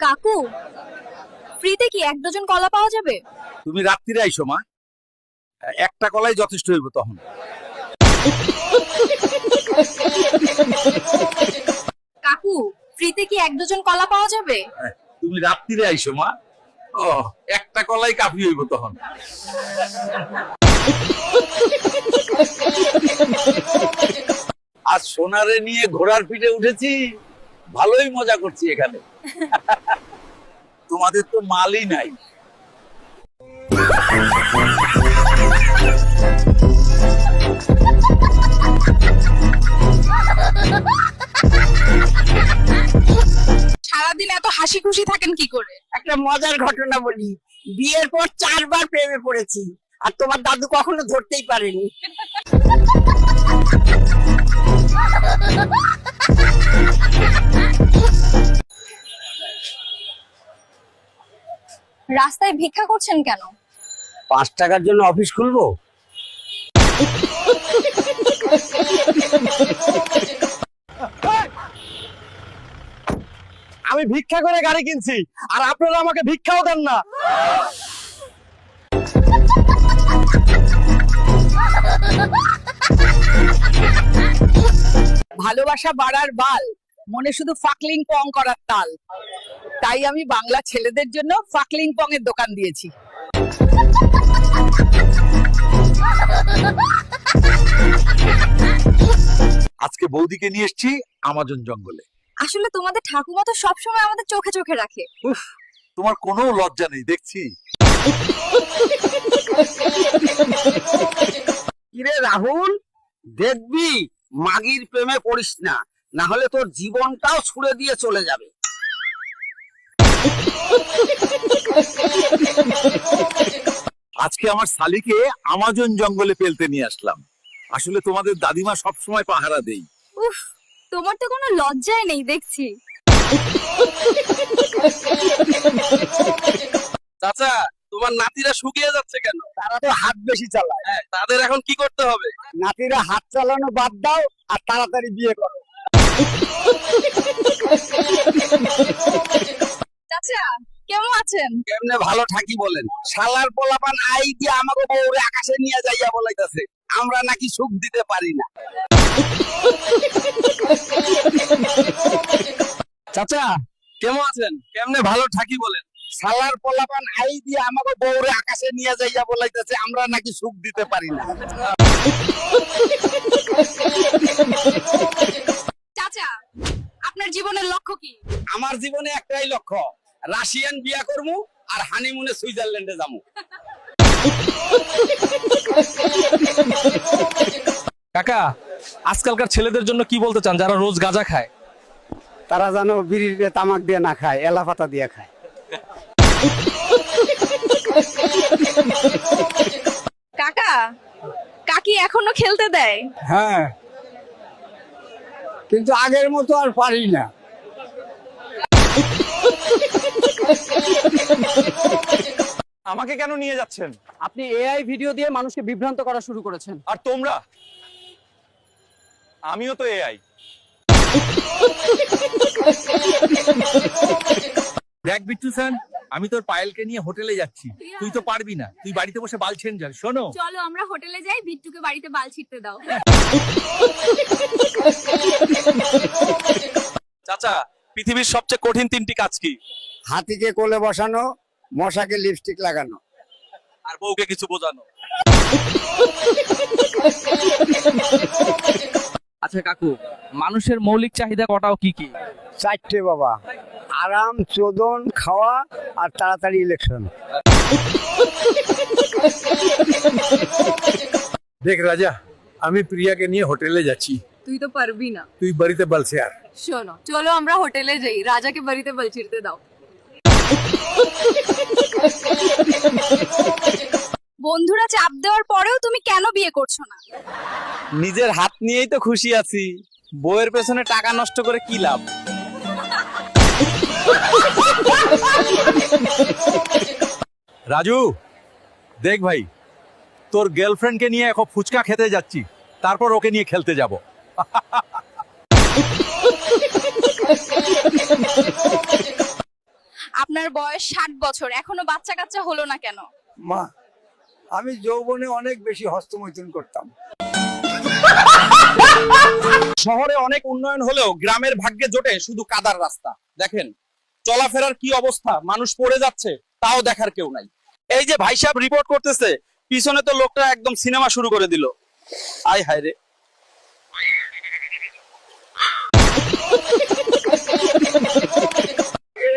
কাকু, ফ্রিতে কি 1 ডজন কলা পাওয়া যাবে? তুমি রাত্রিরে আইসো মা, একটা কলাই যথেষ্ট হইব তখন। কাকু, ফ্রিতে কি 1 ডজন কলা পাওয়া যাবে? তুমি রাত্রিরে আইসো মা, ও একটা কলাই কাফি হইব তখন। আজ সোনারে নিয়ে ঘোড়ার পিঠে উঠেছি, ভালোই মজা করছি এখানে। তোমাদের তো মালই নাই। সারাদিন এত হাসি খুশি থাকেন কি করে? একটা মজার ঘটনা বলি। বিয়ের পর 4 বার প্রেমে পড়েছি, আর তোমার দাদু কখনো ধরতেই পারেনি। রাস্তায় ভিক্ষা করছেন কেন? 5 টাকার জন্য অফিস খুলবো? আমি ভিক্ষা করে গাড়ি কিনছি, আর আপনারা আমাকে ভিক্ষাও দেন না। ভালোবাসা বাড়ার বাল, মনে শুধু ফাকলিং পং করার তাল। তাই আমি বাংলা ছেলেদের জন্য ফাকলিং পং এর দোকান দিয়েছি। আজকে বৌদিকে নিয়ে এসেছি আমাজন জঙ্গলে। আসলে তোমাদের ঠাকুমা তো সবসময় আমাদের চোখে চোখে রাখে। তোমার কোনো লজ্জা নেই দেখছি। কিরে রাহুল, দেখবি মাগির প্রেমে পড়িস না, না হলে তোর জীবনটাও ছুড়ে দিয়ে চলে যাবে। আজকে আমার শালিকে আমাজন জঙ্গলে পেলতে নিয়ে আসলাম। আসলে তোমাদের দাদিমা সবসময় পাহারা দেই। উফ, তোমার তো কোনো লজ্জাই নেই দেখছি। চাচা, তোমার নাতিরা শুকিয়ে যাচ্ছে কেন? তারা তো হাত বেশি চালায়। তাদের এখন কি করতে হবে? নাতিরা হাত চালানো বাদ দাও আর তাড়াতাড়ি বিয়ে করো। চাচা, কেমন আছেন? কেমনে ভালো থাকি বলেন? শালার পোলাপান আই দিয়ে আমাকে বউরে আকাশে নিয়ে যাইয়া বলাইতাছে আমরা নাকি সুখ দিতে পারি না। চাচা, কেমন আছেন? কেমনে ভালো থাকি বলেন? শালার পোলাপান আই দিয়ে আমাকে বউরে আকাশে নিয়ে যাইয়া বলাইতাছে আমরা নাকি সুখ দিতে পারি না। চাচা, আপনার জীবনের লক্ষ্য কি? আমার জীবনে একটাই লক্ষ্য, রাশিয়ান বিয়া করমু আর হানিমুনে সুইজারল্যান্ডে যাবো। কাকা, আজকালকার ছেলেদের জন্য কি বলতে চান যারা রোজ গাঁজা খায়? তারা যেন বিড়ির তামাক দিয়ে না খায়, এলা পাতা দিয়ে খায়। কাকা, কাকি এখনো খেলতে দেয়? হ্যাঁ, কিন্তু আগের মতো আর পারি না। আমাকে কেন নিয়ে যাচ্ছেন? আপনি এআই ভিডিও দিয়ে মানুষকে বিভ্রান্ত করা শুরু করেছেন। আর তোমরা? আমিও তো এআই। দেখ বিট্টু স্যার, আমি তোর পায়েলকে নিয়ে হোটেলে যাচ্ছি। তুই তো পারবি না, তুই বাড়িতে বসে বাল ছেন যা। শোনো, চলো আমরা হোটেলে যাই, বিট্টুকে বাড়িতে বাল ছিটতে দাও। চাচা, পৃথিবীর সবচেয়ে কঠিন 3টি কাজ কি? হাতিকে কোলে বসানো, মশাকে লিপস্টিক লাগানো। আর বউকে কিছু বোঝানো। আচ্ছা কাকু, মানুষের মৌলিক চাহিদা কটাও কি কি? 4টে বাবা, আরাম, চোদন, খাওয়া আর তাড়াতাড়ি ইলেকশন। দেখ রাজা, আমি প্রিয়াকে নিয়ে হোটেলে যাচ্ছি। তুই তো পারবি না। তুই বাড়িতে বলছে আর। শোনো, চলো আমরা হোটেলে যাই, রাজাকে বাড়িতে বাল ছিটতে দাও। বন্ধুরা চাপ দেওয়ার পরেও তুমি কেন বিয়ে করছো না? নিজের হাত নিয়েই তো খুশি আছি, বউয়ের পেছনে টাকা নষ্ট করে কি লাভ? রাজু, দেখ ভাই, তোর গার্লফ্রেন্ডকে নিয়ে এখন ফুচকা খেতে যাচ্ছি, তারপর ওকে নিয়ে খেলতে যাব। আপনার বয়স 60 বছর এখনো বাচ্চা কাচ্চা হলো না কেন? মা, আমি যৌবনে অনেক বেশি হস্তমৈথুন করতাম। শহরে অনেক উন্নয়ন হলেও গ্রামের ভাগ্যে জোটে শুধু কাদার রাস্তা। দেখেন চলাফেরার কি অবস্থা, মানুষ পড়ে যাচ্ছে তাও দেখার কেউ নাই। এই যে ভাই সাহেব রিপোর্ট করতেছে, পিছনে তো লোকটা একদম সিনেমা শুরু করে দিল। আয় হায় রে।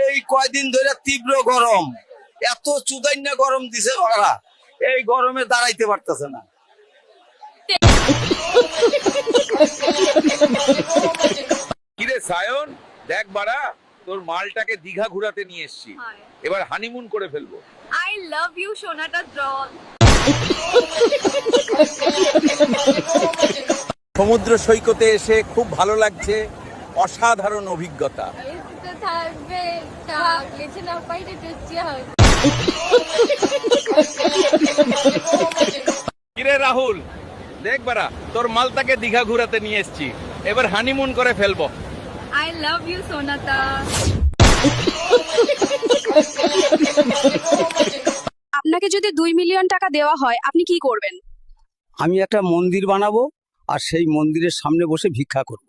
এই কয়দিন ধরে তীব্র গরম, এত চুদাইন্না গরম দিছে ওরা, এই গরমে দাঁড়াইতে পারতেছে না। কিরে সায়ন, দেখ বাড়া, তোর মালটাকে দীঘা ঘুরাতে নিয়ে এসেছি, এবার হানিমুন করে ফেলবো। আই লাভ ইউ সোনাটা ডল। সমুদ্র সৈকতে এসে খুব ভালো লাগছে, অসাধারণ অভিজ্ঞতা। থাকবে গেছে না পাইতে টেস্টি হবে। কিরে রাহুল, দেখ বাড়া, তোর মালটাকে দীঘা ঘুরাতে নিয়ে এসেছি, এবার হানিমুন করে ফেলবো। আই লাভ ইউ সোনাটা। আপনাকে যদি 2 মিলিয়ন টাকা দেওয়া হয় আপনি কি করবেন? আমি একটা মন্দির বানাবো আর সেই মন্দিরের সামনে বসে ভিক্ষা করব।